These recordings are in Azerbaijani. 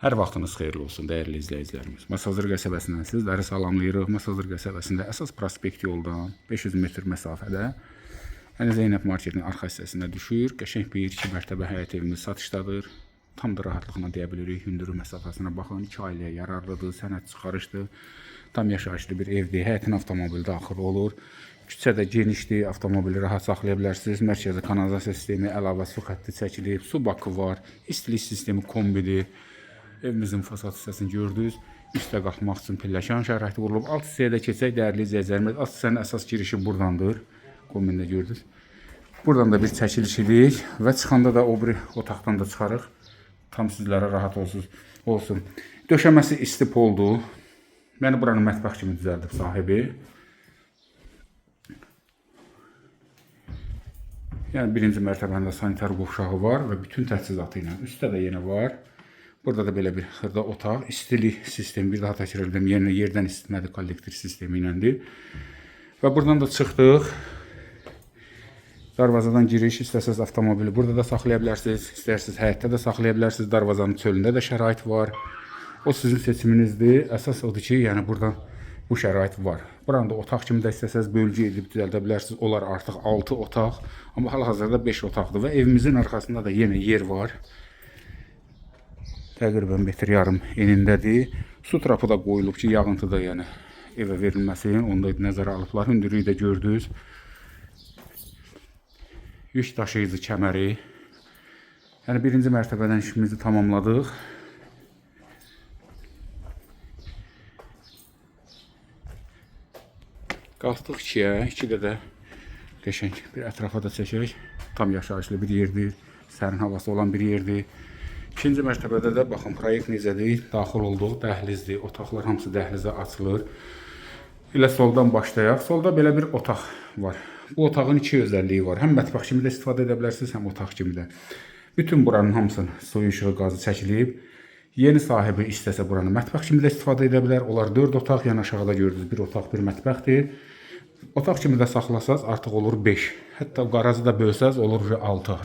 Hər vaxtınız xeyirli olsun, dəyərli izləyicilərimiz. Masazır qəsəbəsindən sizləri salamlayırıq. Masazır qəsəbəsində əsas prospekt yoldan 500 metr məsafədə Yəni Zeynəb marketinin arxa hissəsində düşür. Qəşəng bir 2 mərtəbə həyət evimiz satışdadır. Tam da rahatlıqla deyə bilirik. Hündürlük məsafəsinə baxın, 2 ailəyə yararlıdır, sənəd çıxarışdır. Tam yaşayışlı bir evdir. Həyətin avtomobil daxil olur. Küçə də genişdir, avtomobili rahat saxlaya bilərsiniz. Mərkəzi kanalizasiya sistemi, əlavə su xətti çəkilib, su bakı var, istilik sistemi kombidir. Evimizin fasad hissəsini gördünüz. Üstə qalxmaq üçün pilləkən şəraiti qurulub. Alt hissəyə də keçək, dəyərli izləyicilərimiz. Alt hissənin əsas girişi burdandır. Kombində gördünüz. Buradan da bir çəkiliş edirik və çıxanda da o bir otaqdan da çıxarıq. Tam sizlərə rahat olsun. Döşəməsi isti poldur. Yəni buranı mətbəx kimi düzəldib sahibi. Yəni birinci mərtəbəndə sanitar qovşağı var və bütün təchizatı ilə. Üstdə də yenə var. Burada da belə bir xırda otaq, istilik sistemi, bir daha təkrar edirəm, yerdən isitməli kollektor sistemi iləndir. Və buradan da çıxdıq. Darvazadan giriş, istəsəz avtomobili burada da saxlaya bilərsiniz, istərsiniz həyətdə də saxlaya bilərsiniz, darvazanın çölündə də şərait var. O sizin seçiminizdir. Əsas odur ki, yəni buradan bu şərait var. Buranı da otaq kimi də istəsəz bölgə edib düzəldə bilərsiniz. Onlar artıq 6 otaq, amma hal-hazırda 5 otaqdır və evimizin arxasında da yenə yer var. Təqribən metr yarım enindədir. Su trapı da qoyulub ki, yağıntı da yəni evə verilməsin. Onu da nəzərə alıblar. Hündürlüyü də gördünüz. Yük daşıyıcı kəməri. Yəni birinci mərtəbədən işimizi tamamladıq. Qalxdıq 2-yə. 2-də də qəşəng bir ətrafa da çəkək. Tam yaşayışlı bir yerdir. Sərin havası olan bir yerdir. İkinci mərtəbədə də baxın, proyekt necədir? Daxil olduq, dəhlizdir. Otaqlar hamısı dəhlizə açılır. Elə soldan başlayaq. Solda belə bir otaq var. Bu otağın 2 özəlliyi var. Həm mətbəx kimi də istifadə edə bilərsiniz, həm otaq kimi də. Bütün buranın hamısının suyu, işığı, qazı çəkilib. Yeni sahibi istəsə buranı mətbəx kimi də istifadə edə bilər. Onlar 4 otaq, yəni aşağıda gördüyünüz bir otaq, bir mətbəxdir. Otaq kimi də saxlasaz artıq olur 5. Hətta qarajı da bölsəz olur 6.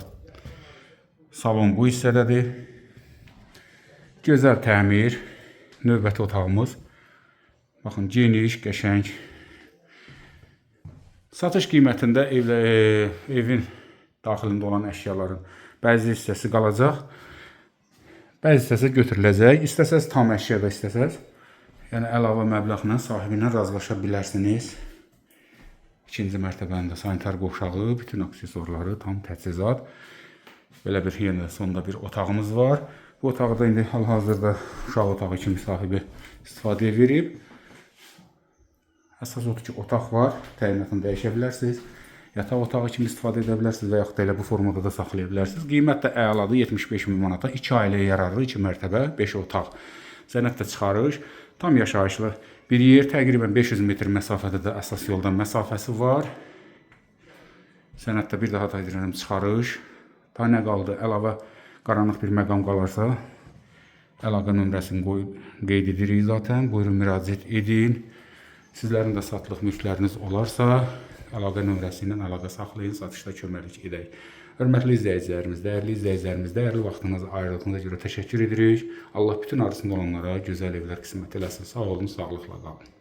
Salon bu hissədədir. Gözəl təmir, növbəti otağımız. Baxın, geniş, qəşəng. Satış qiymətində evin daxilində olan əşyaların bəzi hissəsi qalacaq, bəzi hissəsi götürüləcək. İstəsəz tam əşya da istəsəz, yəni əlavə məbləğlə sahibi ilə razılaşa bilərsiniz. İkinci mərtəbəndə sanitar qovşağı, bütün aksesuarları, tam təchizat. Belə bir yenə sonda bir otağımız var. Bu otaqda indi hal-hazırda uşaq otağı kimi sahibi istifadəyə verib. Əsas odur ki, otaq var, təyinatını dəyişə bilərsiniz. Yataq otağı kimi istifadə edə bilərsiniz və yaxud da elə bu formada da saxlaya bilərsiniz. Qiymət də əladır, 75 min manata, 2 ailəyə yararlı, 2 mərtəbə, 5 otaq. Sənəd də çıxarış, tam yaşayışlı bir yer, təqribən 500 metr məsafədə də əsas yoldan məsafəsi var. Sənəddə bir daha da edirəm çıxarış. Daha nə qaldı? Əlavə qaranlıq bir məqam qalarsa, əlaqə nömrəsini qeyd edirik zaten. Buyurun, müraciət edin. Sizlərin də satılıq mülkləriniz olarsa, əlaqə nömrəsi ilə əlaqə saxlayın, satışda köməklik edək. Hörmətli izləyicilərimiz, dəyərli vaxtınızı ayırdığınıza görə təşəkkür edirik. Allah bütün arasında olanlara gözəl evlər qismət eləsin. Sağ olun, sağlıqla qalın.